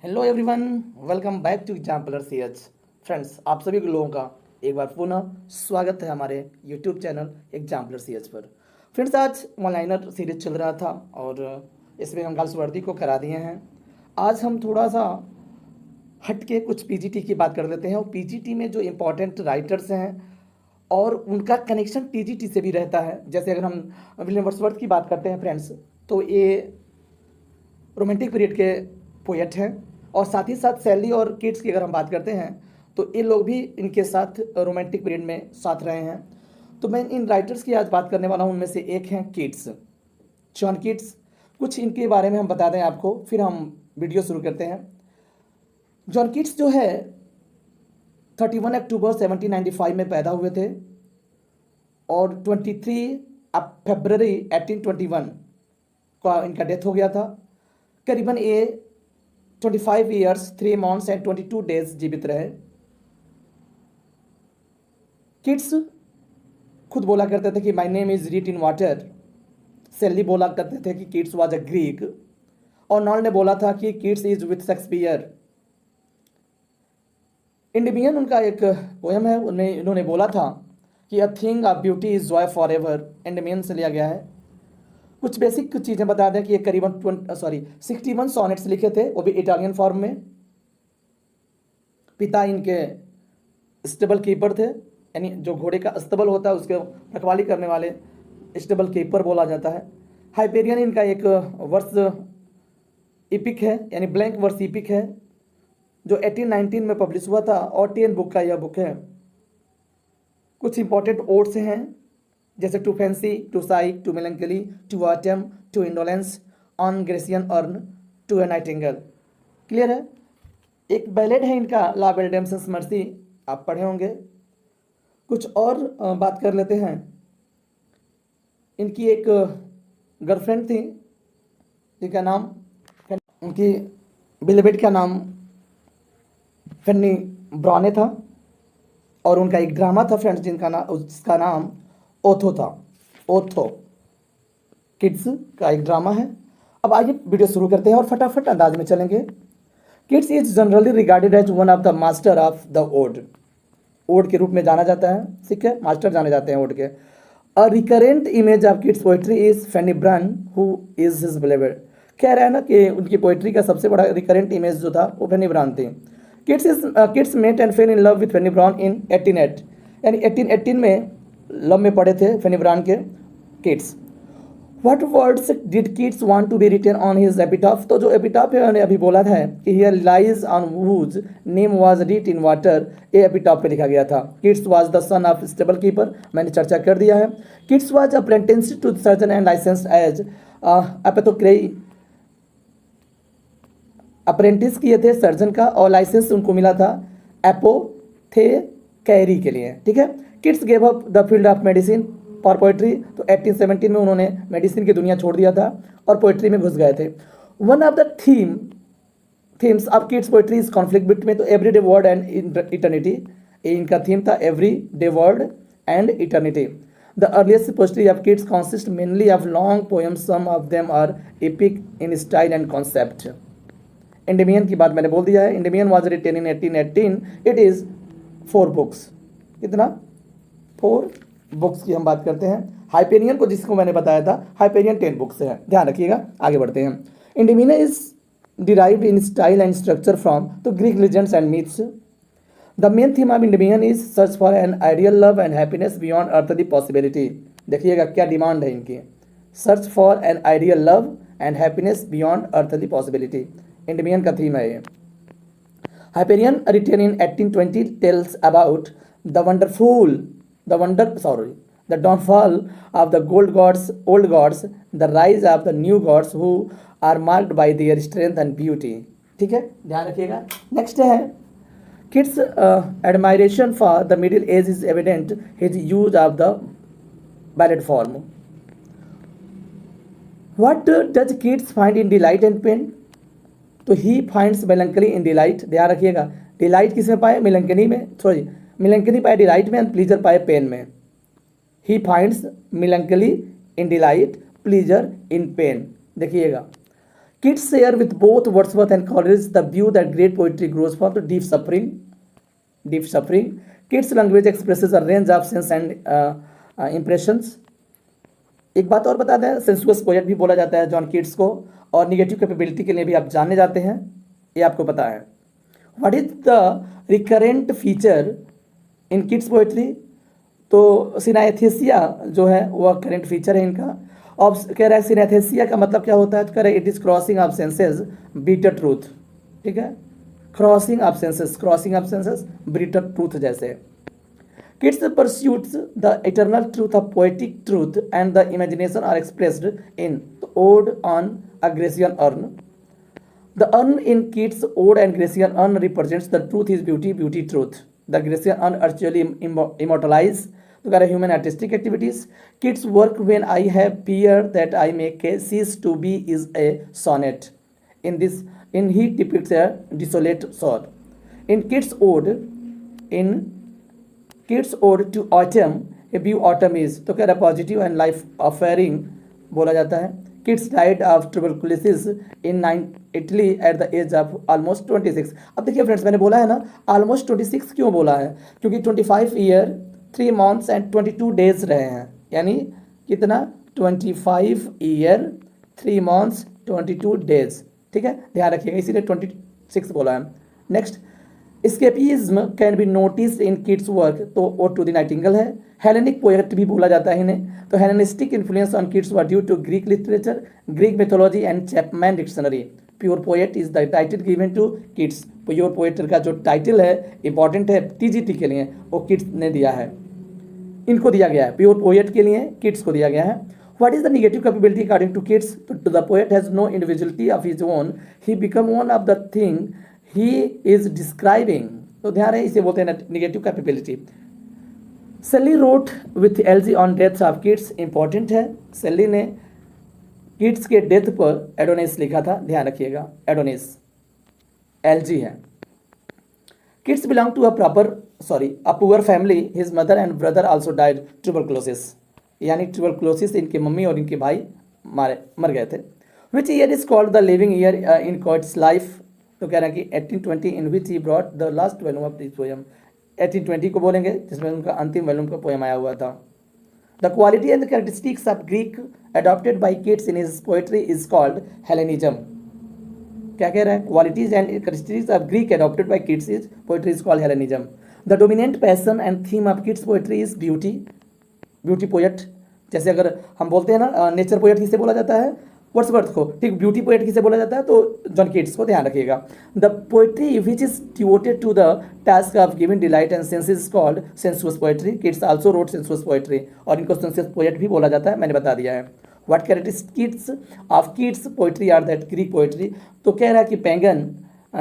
Hello everyone, welcome back to Exemplar CH. Friends, आप सभी लोगों का एक बार पुनः स्वागत है हमारे यूट्यूब चैनल एग्जाम्पलर सीएच पर। फ्रेंड्स, आज वन लाइनर सीरीज चल रहा था और इसमें हम गर्ल्स वर्दी को करा दिए हैं। आज हम थोड़ा सा हट के कुछ पीजीटी की बात कर लेते हैं और पीजीटी में जो इम्पोर्टेंट राइटर्स हैं और उनका कनेक्शन टीजीटी से भी रहता है। जैसे अगर हम विलियम वर्ड्सवर्थ की बात करते हैं फ्रेंड्स, तो ये रोमांटिक पीरियड के पोएट हैं और साथ ही साथ सैली और किड्स की अगर हम बात करते हैं तो ये लोग भी इनके साथ रोमांटिक पीरियड में साथ रहे हैं। तो मैं इन राइटर्स की आज बात करने वाला हूँ। उनमें से एक हैं किड्स, जॉन किड्स। कुछ इनके बारे में हम बता दें आपको, फिर हम वीडियो शुरू करते हैं। जॉन किड्स जो है 31 अक्टूबर 1795 में पैदा हुए थे और 23 फरवरी 1821 का इनका डेथ हो गया था। करीबन ये 25 ईयर्स 3 मंथ्स एंड 22 डेज जीवित रहे। किड्स खुद बोला करते थे कि my name is writ in water. Shelley बोला करते थे कि किड्स वाज अ ग्रीक। और नॉल ने बोला था कि Keats is with Shakespeare. Endymion उनका एक पोयम है, उनमें इन्होंने बोला था कि a thing of beauty is joy for ever. Endymion से लिया गया है। कुछ बेसिक चीज़ें बता दें कि ये करीबन 61 सोनेट्स लिखे थे, वो भी इटालियन फॉर्म में। पिता इनके स्टेबल कीपर थे, यानी जो घोड़े का अस्तबल होता है उसके रखवाली करने वाले स्टेबल कीपर बोला जाता है। हाइपेरियन इनका एक वर्ष इपिक है, यानी ब्लैंक वर्ष इपिक है, जो 1819 में पब्लिश हुआ था और 10 बुक का यह बुक है। कुछ इंपॉर्टेंट ओड्स हैं, जैसे to fancy, to Psyche, to melancholy, to autumn, to indolence, on Grecian urn, to a nightingale. Clear है। एक बैलेड है इनका, ला बेल्डेम्सन्स मर्सी, आप पढ़े होंगे। कुछ और बात कर लेते हैं। इनकी एक गर्लफ्रेंड थी जिनका नाम, उनकी बिलेवेड का नाम फैनी ब्रॉने था और उनका एक ड्रामा था फ्रेंड्स उसका नाम ओथो था। ओथो किड्स का एक ड्रामा है। अब आइए वीडियो शुरू करते हैं और फटाफट अंदाज में चलेंगे। Keats is generally regarded as one of the master of the ode. Ode के रूप में जाना जाता है, ठीक है, मास्टर जाने जाते हैं ओड के। A recurrent image of Keats poetry is Fanny Brawne who is his beloved. कह रहा है ना कि उनकी पोइट्री का सबसे बड़ा रिकरेंट इमेज जो था वो फैनी ब्रन थी। Keats met and fell in love with Fanny Brawne in 1808, यानी 1818 में लव में पड़े थे फैनी ब्रॉन के Keats. What words did Keats want to be written on his epitaph. तो जो एपिटाफ है उन्होंने अभी बोला था कि here lies one whose name was writ in water, ये एपिटाफ पे लिखा गया था। Keats was the son of stable keeper, मैंने चर्चा कर दिया है। Keats was apprentice to surgeon and licensed as apothecary. Apprentice किए थे सर्जन का और लाइसेंस उनको मिला था एपोथेकेरी के लिए, ठीक है। Kids gave up the field of medicine for poetry. तो 1817 में उन्होंने मेडिसिन की दुनिया छोड़ दिया था और पोइट्री में घुस गए थे। One of the themes of Keats poetry is conflict between, तो एवरीडे वर्ड एंड इटर्निटी, ये इनका थीम था, everyday word and eternity. The earliest poetry of Keats consist mainly of long poems, some of them are epic in style and concept. Endymion की बात मैंने बोल दिया है। Endymion was written in 1818। It is 4 books. कितना? 4 books की हम बात करते हैं। हाइपेरियन को जिसको मैंने बताया था, हाइपेरियन 10 बुक्स है, ध्यान रखिएगा। आगे बढ़ते हैं। Endymion is derived in style and structure from the Greek legends and myths. The main theme of Endymion is search for an ideal love and happiness beyond earthly possibility. देखिएगा क्या demand है इनकी, search for an ideal love and happiness beyond earthly possibility, Endymion का theme है ये। Hyperion, written in 1820, tells about the downfall of the old gods, the rise of the new gods who are marked by their strength and beauty. ठीक है, ध्यान रखिएगा। Next है, kids admiration for the middle age is evident his use of the ballad form. What does kids find in delight and pain? तो he finds melancholy in delight. ध्यान रखिएगा, delight किस में पाए? मेलंकनी में, सॉरी, मेलंकनी पाए डिलाइट में एंड प्लीजर पाए पेन में। He finds melancholy in delight, pleaser in pen. देखिएगा, Kids share with both Wordsworth and Coleridge the view that great poetry grows from the deep suffering. Deep suffering. Kids language expresses a range of sense and impressions. एक बात और बता दें, sensuous poet भी बोला जाता है जॉन कीट्स को, और निगेटिव कैपेबिलिटी के लिए भी आप जाने जाते हैं, ये आपको पता है. What is the recurrent feature in Keats poetry? तो सिनास्थेसिया जो है वह करेंट फीचर है इनका. अब कह रहा है सिनास्थेसिया का मतलब क्या होता है, तो कह रहा है it is crossing of senses bitter truth. ठीक है, crossing of senses bitter truth जैसे. Kids pursues the eternal truth of poetic truth and the imagination are expressed in the ode on a Grecian urn. The urn in Keats' ode and Grecian urn represents the truth is beauty truth. The Grecian urn actually immortalize the human artistic activities. Keats' work when I have fear that I may cease to be is a sonnet. In he depicts a desolate soul. In Keats' ode to autumn, a view autumn is, तो कह रहा positive and life अफेयरिंग बोला जाता है. Keats died of tuberculosis in Italy at the age of almost 26. अब देखिए friends, मैंने बोला है ना ऑलमोस्ट 26 क्यों बोला है, क्योंकि 25 ईयर 3 मंथ्स एंड 22 डेज रहे हैं, यानी कितना 25 ईयर 3 मंथ्स 22 डेज. ठीक है, ध्यान रखिएगा, इसीलिए 26 बोला है. Next, escapism can be notice in Keats work, तो ओड टू द नाइटिंगेल है. हेलेनिक पोएट भी बोला जाता है इन्हें. तो Hellenistic influence on Keats were due to Greek literature, Greek mythology and Chapman dictionary. Pure poet is the title given to Keats. Pure poet का जो टाइटल है इंपॉर्टेंट है टीजीटी के लिए, वो किड्स ने दिया है, इनको दिया गया है. प्योर पोएट के लिए किड्स को दिया गया है. What is the negative capability according to Keats? To the poet has no individuality of his own. He become one of the thing he is describing. तो ध्यान है, इसे बोलते हैं negative capability. Shelley wrote with elegy on death of Keats. Important है, Shelley ने kids के death पर एडोनिस लिखा था, ध्यान रखिएगा. एडोनिस एलजी है. Keats belong to a poor family. His mother and brother also died tuberculosis, यानी ट्यूबरकुलोसिस इनके मम्मी और इनके भाई मर गए थे. Which year is called the living year in Keats life? तो कह रहे हैं कि 1820 in which he brought the last volume of this poem. 1820 को बोलेंगे जिसमें उनका अंतिम वॉल्यूम का पोएम आया हुआ था. The quality and the characteristics of Greek adopted by kids in his poetry is called Hellenism. क्या कह रहा है? Qualities and characteristics of Greek adopted by kids is poetry is called Hellenism. The dominant passion and theme of kids poetry is beauty poet. जैसे अगर हम बोलते हैं ना नेचर पोएट किसे बोला जाता है? वर्ड्सवर्थ को. ठीक, ब्यूटी पोएट किसे बोला जाता है? तो जॉन कीट्स को, ध्यान रखिएगा. The poetry which is devoted to the task of giving delight and sense is called sensuous poetry. Keats also wrote sensuous poetry, और इनको सेंसुअस पोएट भी बोला जाता है, मैंने बता दिया है. What characteristics of Keats poetry are that Greek poetry? तो कह रहा है कि pagan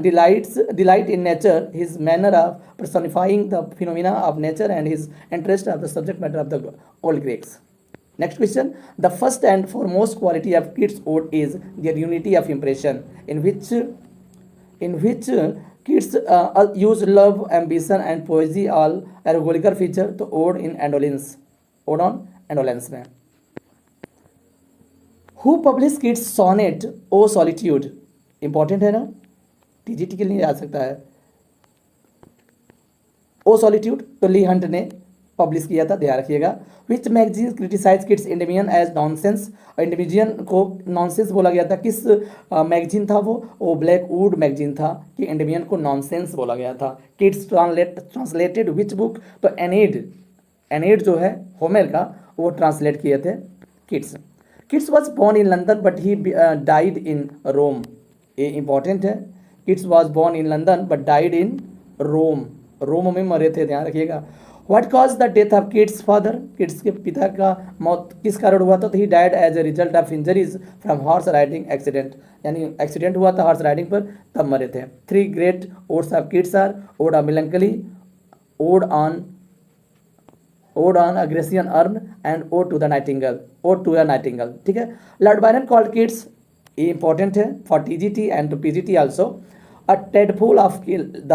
delight in nature, his manner of personifying the phenomena of nature and his interest of the subject matter of the old Greeks. Next question, the first and foremost quality of Keats' ode is their unity of impression, in which Keats use love, ambition and poesy all allegorical feature. तो ode on indolence में. Who published Keats' sonnet O Solitude? Important है ना, TGT के लिए आ सकता है. ओ solitude तो ली Hunt ने पब्लिश किया था, ध्यान रखिएगा. Which magazine criticize Keats Endymion as nonsense? Endymion को नॉनसेंस बोला गया था. किस मैगजीन था वो ब्लैकवुड मैगजीन था कि एंडेमियन को नॉनसेंस बोला गया था. Kids translated which book? तो एनेड जो है होमेर का, वो ट्रांसलेट किए थे Keats. Keats was born in London but he died in Rome. ये इंपॉर्टेंट है. Keats was born in London but died in Rome. Rome में मरे थे, ध्यान रखिएगा. What cause the death of Keats father? Keats के पिता का मौत किस कारण हुआ था? तो he died as a result of injuries from horse riding accident, यानी एक्सीडेंट हुआ था हॉर्स राइडिंग पर, तब मरे थे. 3 great odes of Keats are ode of melancholy, ode on a Grecian urn and ode to the nightingale. ठीक है. Lord Byron called Keats, ये इंपॉर्टेंट है for TGT and PGT also, a dreadful of the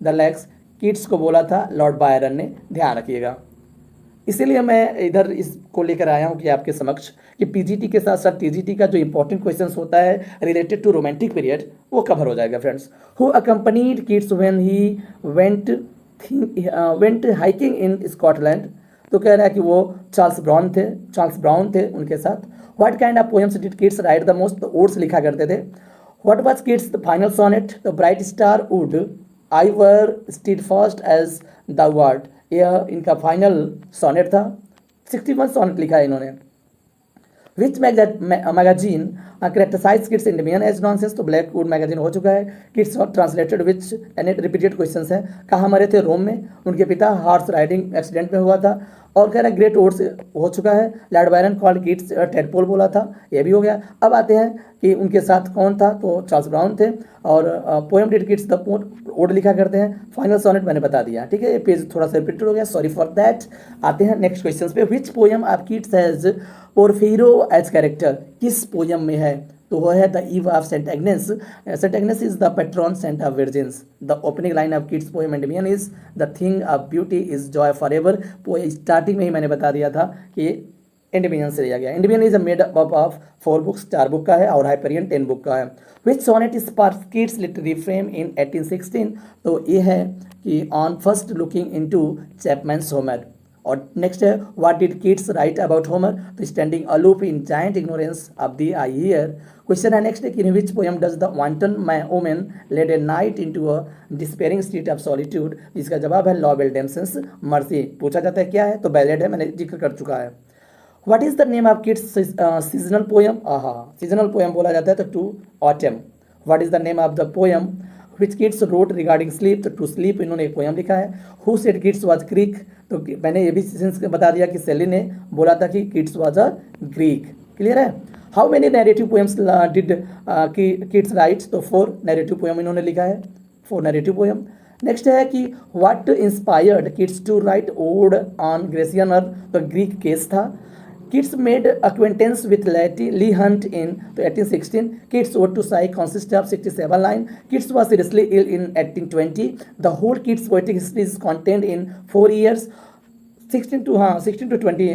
legs. Keats को बोला था Lord Byron ने, ध्यान रखिएगा. इसीलिए मैं इधर इसको लेकर आया हूँ कि आपके समक्ष कि पीजीटी के साथ साथ टीजीटी का जो इंपॉर्टेंट क्वेश्चंस होता है रिलेटेड टू रोमांटिक पीरियड वो कवर हो जाएगा friends. Who accompanied kids when he went went hiking in Scotland, तो कह रहा है कि वो चार्ल्स ब्राउन थे उनके साथ। What kind of poems did Keats write the most, तो ओड्स लिखा करते थे। What was Keats the final sonnet, the bright star would I were steadfast as the word, यह इनका फाइनल सोनेट था। 61 सोनेट लिखा है इन्होंने। Which magazine criticize Keats Endymion as nonsense, तो ब्लैकवुड मैगजीन हो चुका है। Keats translated which and repeated questions है। कहाँ मरे थे? रोम में। उनके पिता हॉर्स राइडिंग एक्सीडेंट में हुआ था। और कह रहा है ग्रेट ओड्स हो चुका है। Lord Byron called kids tadpole बोला था, ये भी हो गया। अब आते हैं कि उनके साथ कौन था, तो चार्ल्स ब्राउन थे। और poem did Keats the ode लिखा करते हैं। फाइनल सोनेट मैंने बता दिया, ठीक है। ये पेज थोड़ा सा रिपीटेड हो गया, सॉरी फॉर दैट। आते हैं नेक्स्ट क्वेश्चन पे। Which poem of Keats has Porphyro as character, किस पोएम में है? तो वो है the eve of Saint Agnes. Saint Agnes is the patron saint of virgins. The opening line of Keats poem Endymion is the thing of beauty is joy for ever. Starting में ही मैंने बता दिया था कि एंडेमियन से लिया गया। Endymion is made up of 4 books, 4 book का है, और हाइपेरियन 10 बुक का है। Which sonnet is spark Keats literary frame in 1816, तो ये है कि on first looking into Chapman's Homer. और नेक्स्ट है what did Keats write about Homer, तो standing aloof in giant ignorance of the eye here. Question है next है कि in which poem does the wanton woman led a knight into a despairing state of solitude, इसका जवाब है law बेल्डेम्सन्स mercy. पूछा जाता है क्या है, तो बैलेड है, मैंने जिक्र कर चुका है। What is the name of Keats seasonal poem, seasonal poem बोला जाता है तो to autumn. What is the name of the poem which Keats wrote regarding sleep, तो टू स्लीप इन्होंने एक पोएम लिखा है। Who said Keats was Greek, तो मैंने ये भी बता दिया कि सेली ने बोला था कि Keats was a Greek. Clear है। How many narrative poems did Keats writes, तो 4 नैरेटिव पोएम इन्होंने लिखा है, 4 नैरेटिव पोएम। नेक्स्ट है कि what inspired Keats to write ode on Grecian urn, तो ग्रीक केस था। Keats made acquaintance with Leigh Hunt in 1816. Kids Ode to Psyche consists of 67 lines. Kids was seriously ill in 1820. The whole Kids poetic history is contained in 4 years. 16 to 20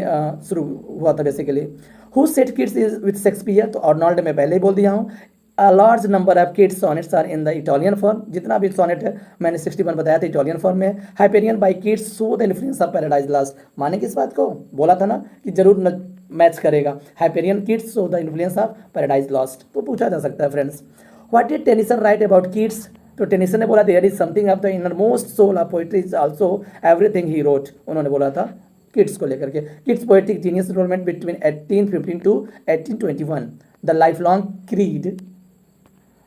शुरू हुआ था basically. Who said Kids is with Shakespeare, तो Arnold में पहले ही बोल दिया हूँ। A large number of kids sonnets are in the Italian form. जितना भी सोनेट है मैंने 61 बताया था इटालियन फॉर्म में। Hyperion by kids so the influence of Paradise lost, माने किस बात को? बोला था ना कि जरूर मैच करेगा। Hyperion Keats so the influence of Paradise Lost, तो पूछा जा सकता है friends. What did Tennyson write about Keats, तो टेनिसन ने बोला there is something of the innermost soul of poetry is also everything he wrote, उन्होंने बोला था किड्स को लेकर के। Keats poetic genius enrollment between 1815 to 1821। The lifelong creed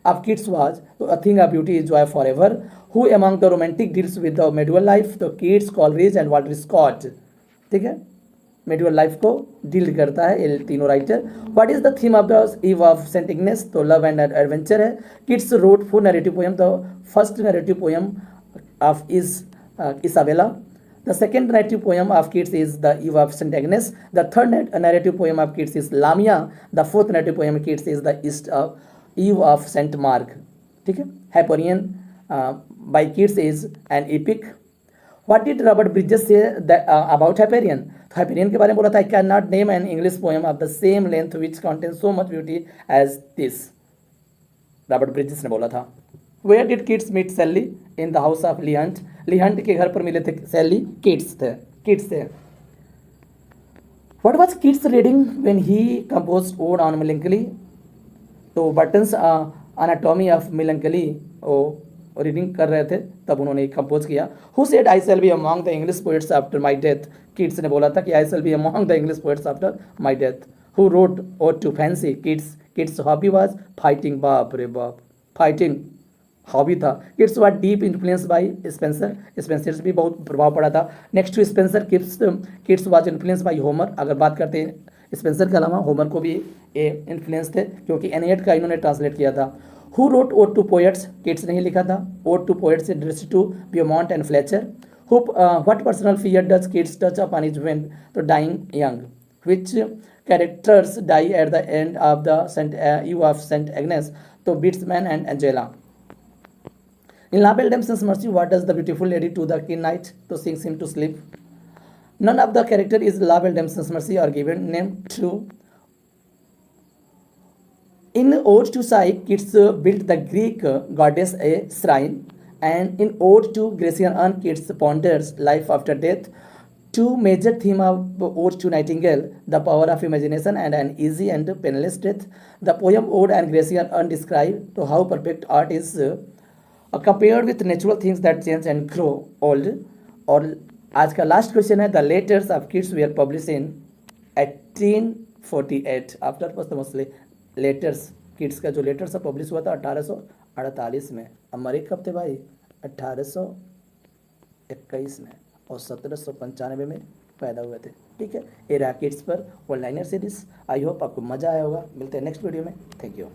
of kids was a thing of beauty is joy forever. Who among the romantic deals with the medieval life, तो Keats, Coleridge and Walter Scott, ठीक है। medieval life को deal करता है ये तीनों writer. What is the theme of the Eve of Saint Ignace, तो love and adventure है। Keats wrote 4 narrative poem, the first narrative poem of is Isabella. The second narrative poem of Keats is the Eve of Saint Agnes. The third narrative poem of Keats is Lamia. The fourth narrative poem of Keats is the Eve of Saint Mark, ठीक है। Hyperion by Keats is an epic. What did Robert Bridges say about Hyperion? Hyperion के बारे में बोला था I cannot name an English poem of the same length which contains so much beauty as this. Robert Bridges ने बोला था। Where did Keats meet Sally? In the house of Leigh Hunt. Leigh Hunt के घर पर मिले थे Sally, Keats थे। What was Keats reading when he composed Ode on Melancholy? तो बर्टन्स एनाटॉमी ऑफ मेलंकली वो रीडिंग कर रहे थे तब उन्होंने कंपोज किया। Who said I shall be among the English poets after my death, Keats ने बोला था कि I shall be among the English poets after my death. Who wrote ode to fancy, Keats hobby was fighting, बाप रे बाप, fighting hobby था। Keats was deep influence by Spenser, Spenser से भी बहुत प्रभाव पड़ा था। Next to Spenser Keats was influence by Homer. अगर बात करते हैं स्पेंसर के अलावा होमर को भी ये इन्फ्लुएंस थे क्योंकि एनियड का इन्होंने ट्रांसलेट किया था। Who wrote ode to poets, Keats ने ही लिखा था। Ode to poets addressed to Beaumont and Fletcher. Who what personal fear does Keats touch upon his when, तो dying young. Which characters die at the end of the saint eve of Saint Agnes, तो Beadsman and Angela. In La Belle Dame sans Merci what does the beautiful lady to the kin knight, तो sings him to sleep. None of the character is love, redemption, mercy, or given name to. In Ode to Psyche, kids built the Greek goddess a shrine, and in Ode to Grecian Urn, kids ponders life after death. Two major themes of Ode to Nightingale: the power of imagination and an easy and painless death. The poem Ode and Grecian Urn describe to how perfect art is compared with natural things that change and grow old. और आज का last question है, the letters of kids where publish in 1848 after posthumously. Letters kids का जो letters publish हुआ था 1848 में। अमरीक कब थे भाई? 1821 में, और 1795 में पैदा हुए थे। ठीक है, ये रहा किड्स पर one liner series. I hope आपको मज़ा आया होगा। मिलते हैं नेक्स्ट वीडियो में। Thank you.